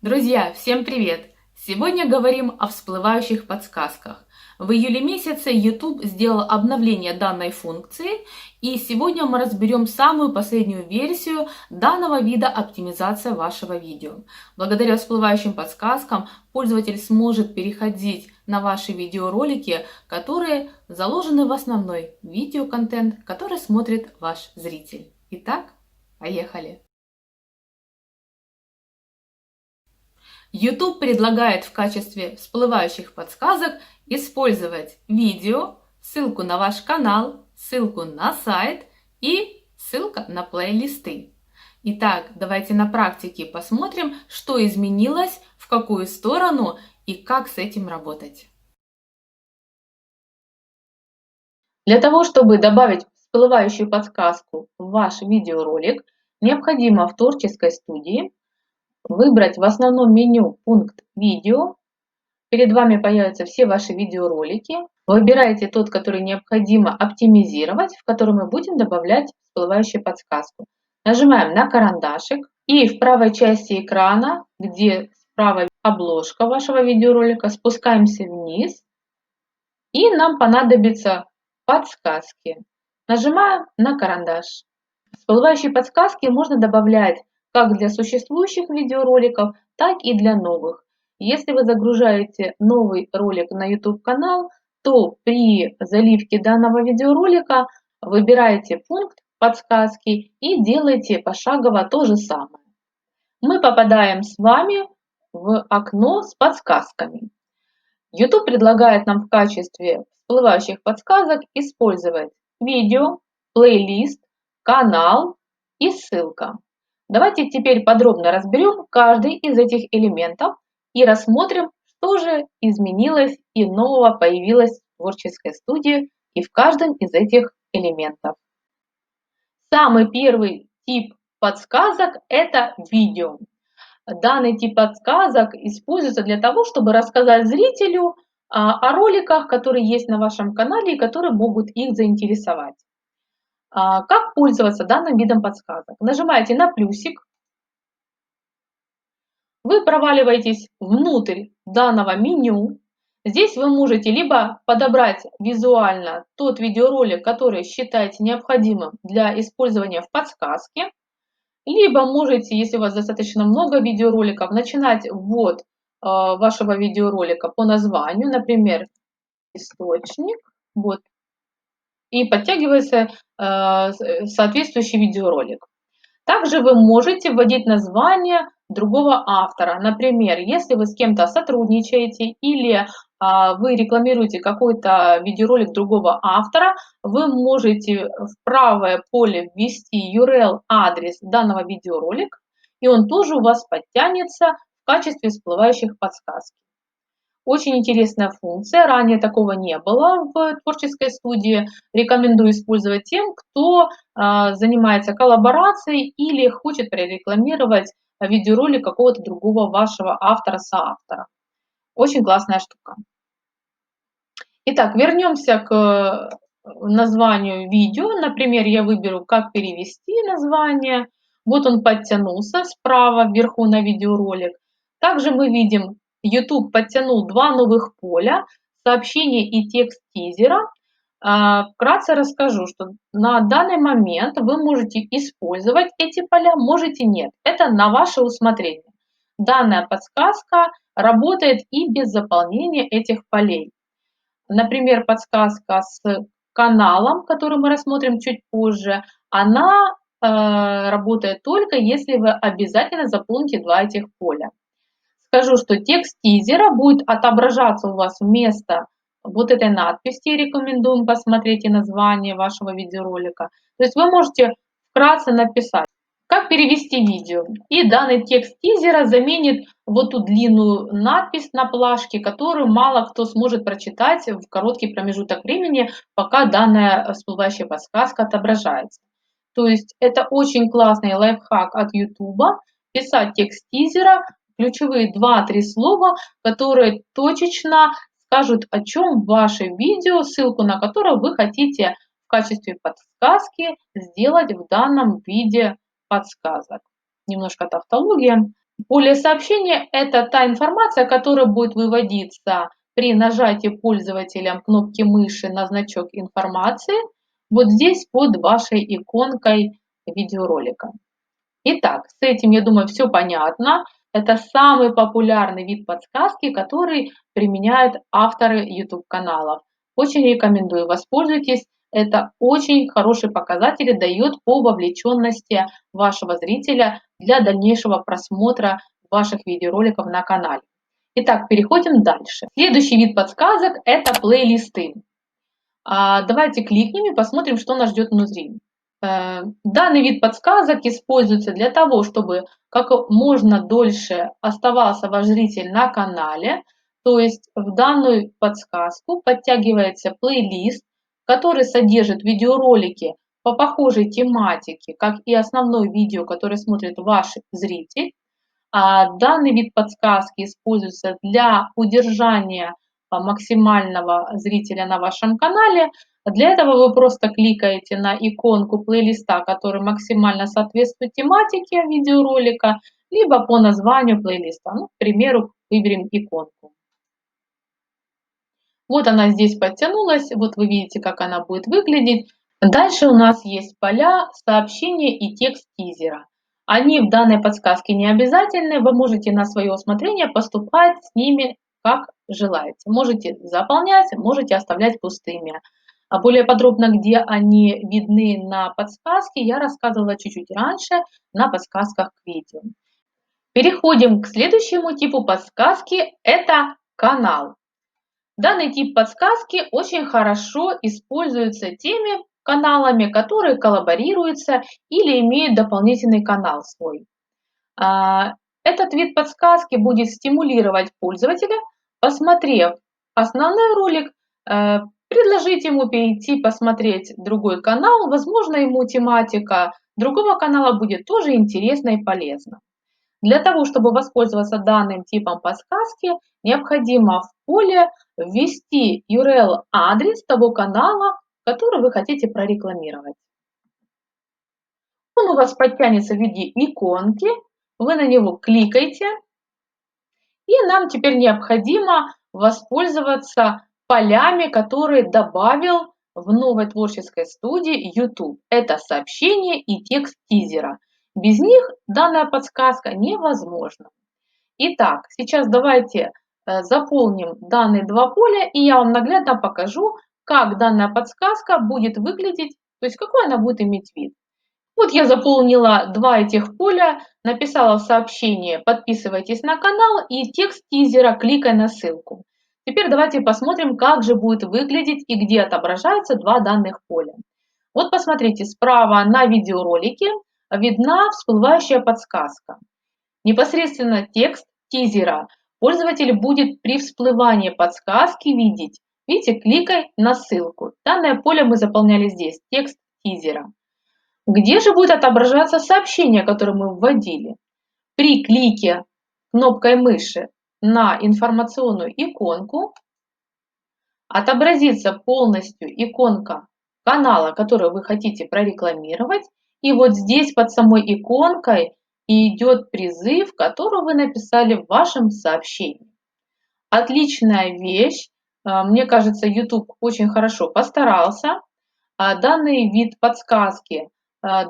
Друзья, всем привет! Сегодня говорим о всплывающих подсказках. В июле месяце YouTube сделал обновление данной функции, и сегодня мы разберем самую последнюю версию данного вида оптимизации вашего видео. Благодаря всплывающим подсказкам пользователь сможет переходить на ваши видеоролики, которые заложены в основной видеоконтент, который смотрит ваш зритель. Итак, поехали! YouTube предлагает в качестве всплывающих подсказок использовать видео, ссылку на ваш канал, ссылку на сайт и ссылка на плейлисты. Итак, давайте на практике посмотрим, что изменилось, в какую сторону и как с этим работать. Для того, чтобы добавить всплывающую подсказку в ваш видеоролик, необходимо в творческой студии выбрать в основном меню пункт «Видео». Перед вами появятся все ваши видеоролики. Выбираете тот, который необходимо оптимизировать, в который мы будем добавлять всплывающую подсказку. Нажимаем на карандашик и в правой части экрана, где справа обложка вашего видеоролика, спускаемся вниз и нам понадобятся подсказки. Нажимаем на карандаш. Всплывающие подсказки можно добавлять как для существующих видеороликов, так и для новых. Если вы загружаете новый ролик на YouTube-канал, то при заливке данного видеоролика выбираете пункт подсказки и делаете пошагово то же самое. Мы попадаем с вами в окно с подсказками. YouTube предлагает нам в качестве всплывающих подсказок использовать видео, плейлист, канал и ссылка. Давайте теперь подробно разберем каждый из этих элементов и рассмотрим, что же изменилось и нового появилось в творческой студии и в каждом из этих элементов. Самый первый тип подсказок – это видео. Данный тип подсказок используется для того, чтобы рассказать зрителю о роликах, которые есть на вашем канале и которые могут их заинтересовать. Как пользоваться данным видом подсказок? Нажимаете на плюсик, вы проваливаетесь внутрь данного меню. Здесь вы можете либо подобрать визуально тот видеоролик, который считаете необходимым для использования в подсказке, либо можете, если у вас достаточно много видеороликов, начинать ввод вашего видеоролика по названию, например, источник, вот, и подтягивается соответствующий видеоролик. Также вы можете вводить название другого автора. Например, если вы с кем-то сотрудничаете или вы рекламируете какой-то видеоролик другого автора, вы можете в правое поле ввести URL-адрес данного видеоролика, и он тоже у вас подтянется в качестве всплывающих подсказок. Очень интересная функция, ранее такого не было в творческой студии. Рекомендую использовать тем, кто занимается коллаборацией или хочет прорекламировать видеоролик какого-то другого вашего автора-соавтора. Очень классная штука. Итак, вернемся к названию видео. Например, я выберу «Как перевести название». Вот он подтянулся справа вверху на видеоролик. Также мы видим, YouTube подтянул два новых поля – сообщение и текст тизера. Вкратце расскажу, что на данный момент вы можете использовать эти поля, можете нет. Это на ваше усмотрение. Данная подсказка работает и без заполнения этих полей. Например, подсказка с каналом, который мы рассмотрим чуть позже, она работает только если вы обязательно заполните два этих поля. Скажу, что текст тизера будет отображаться у вас вместо вот этой надписи. Рекомендуем посмотреть и название вашего видеоролика. То есть вы можете вкратце написать, как перевести видео. И данный текст тизера заменит вот ту длинную надпись на плашке, которую мало кто сможет прочитать в короткий промежуток времени, пока данная всплывающая подсказка отображается. То есть это очень классный лайфхак от YouTube. Писать текст тизера, ключевые 2-3 слова, которые точечно скажут, о чем ваше видео, ссылку на которое вы хотите в качестве подсказки сделать в данном виде подсказок. Немножко тавтология. Поле сообщения – это та информация, которая будет выводиться при нажатии пользователем кнопки мыши на значок информации вот здесь под вашей иконкой видеоролика. Итак, с этим, я думаю, все понятно. Это самый популярный вид подсказки, который применяют авторы YouTube-каналов. Очень рекомендую, воспользуйтесь. Это очень хороший показатель и дает по вовлеченности вашего зрителя для дальнейшего просмотра ваших видеороликов на канале. Итак, переходим дальше. Следующий вид подсказок – это плейлисты. Давайте кликнем и посмотрим, что нас ждет внутри. Данный вид подсказок используется для того, чтобы как можно дольше оставался ваш зритель на канале. То есть в данную подсказку подтягивается плейлист, который содержит видеоролики по похожей тематике, как и основное видео, которое смотрит ваш зритель. Данный вид подсказки используется для удержания максимального зрителя на вашем канале. Для этого вы просто кликаете на иконку плейлиста, который максимально соответствует тематике видеоролика, либо по названию плейлиста. Ну, к примеру, выберем иконку. Вот она здесь подтянулась, вот вы видите, как она будет выглядеть. Дальше у нас есть поля сообщения и текст тизера. Они в данной подсказке не обязательны, вы можете на свое усмотрение поступать с ними как желаете. Можете заполнять, можете оставлять пустыми. А более подробно, где они видны на подсказке, я рассказывала чуть-чуть раньше на подсказках к видео. Переходим к следующему типу подсказки, это канал. Данный тип подсказки очень хорошо используется теми каналами, которые коллаборируются или имеют дополнительный канал свой. Этот вид подсказки будет стимулировать пользователя, посмотрев основной ролик, предложить ему перейти посмотреть другой канал, возможно, ему тематика другого канала будет тоже интересна и полезна. Для того, чтобы воспользоваться данным типом подсказки, необходимо в поле ввести URL-адрес того канала, который вы хотите прорекламировать. Он у вас подтянется в виде иконки, вы на него кликаете, и нам теперь необходимо воспользоваться полями, которые добавил в новой творческой студии YouTube. Это сообщение и текст тизера. Без них данная подсказка невозможна. Итак, сейчас давайте заполним данные два поля, и я вам наглядно покажу, как данная подсказка будет выглядеть, то есть какой она будет иметь вид. Вот я заполнила два этих поля, написала в сообщении «Подписывайтесь на канал» и текст тизера «Кликай на ссылку». Теперь давайте посмотрим, как же будет выглядеть и где отображаются два данных поля. Вот посмотрите, справа на видеоролике видна всплывающая подсказка. Непосредственно текст тизера пользователь будет при всплывании подсказки видеть. Видите, кликай на ссылку. Данное поле мы заполняли здесь, текст тизера. Где же будет отображаться сообщение, которое мы вводили? При клике кнопкой мыши на информационную иконку отобразится полностью иконка канала, который вы хотите прорекламировать. И вот здесь под самой иконкой идет призыв, который вы написали в вашем сообщении. Отличная вещь. Мне кажется, YouTube очень хорошо постарался. Данный вид подсказки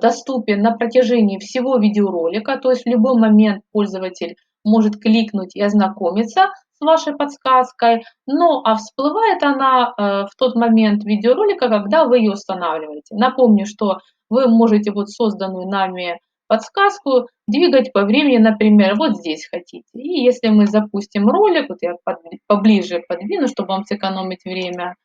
доступен на протяжении всего видеоролика, то есть в любой момент пользователь может кликнуть и ознакомиться с вашей подсказкой, ну а всплывает она в тот момент видеоролика, когда вы ее устанавливаете. Напомню, что вы можете вот созданную нами подсказку двигать по времени, например, вот здесь хотите. И если мы запустим ролик, вот я поближе подвину, чтобы вам сэкономить время.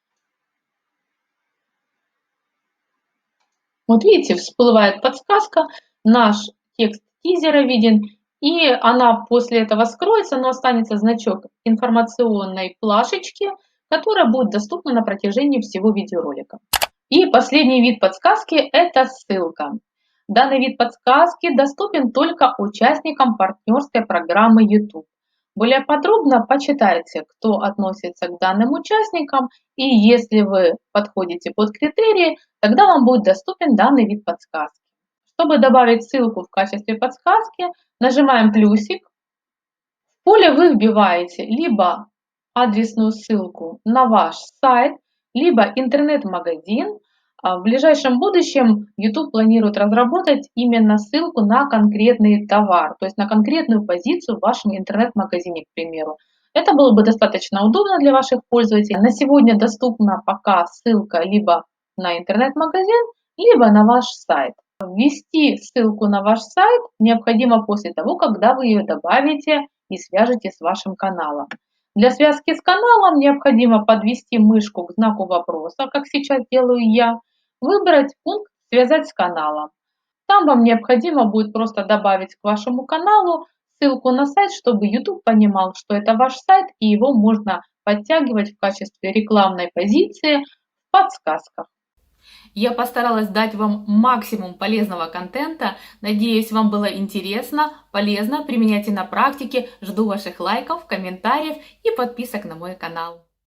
Вот видите, всплывает подсказка, наш текст тизера виден, и она после этого скроется, но останется значок информационной плашечки, которая будет доступна на протяжении всего видеоролика. И последний вид подсказки – это ссылка. Данный вид подсказки доступен только участникам партнерской программы YouTube. Более подробно почитайте, кто относится к данным участникам, и если вы подходите под критерии, тогда вам будет доступен данный вид подсказки. Чтобы добавить ссылку в качестве подсказки, нажимаем плюсик, поле вы вбиваете либо адресную ссылку на ваш сайт, либо интернет-магазин. В ближайшем будущем YouTube планирует разработать именно ссылку на конкретный товар, то есть на конкретную позицию в вашем интернет-магазине, к примеру. Это было бы достаточно удобно для ваших пользователей. На сегодня доступна пока ссылка либо на интернет-магазин, либо на ваш сайт. Ввести ссылку на ваш сайт необходимо после того, когда вы ее добавите и свяжете с вашим каналом. Для связки с каналом необходимо подвести мышку к знаку вопроса, как сейчас делаю я, выбрать пункт «Связать с каналом». Там вам необходимо будет просто добавить к вашему каналу ссылку на сайт, чтобы YouTube понимал, что это ваш сайт, и его можно подтягивать в качестве рекламной позиции в подсказках. Я постаралась дать вам максимум полезного контента. Надеюсь, вам было интересно, полезно. Применяйте на практике. Жду ваших лайков, комментариев и подписок на мой канал.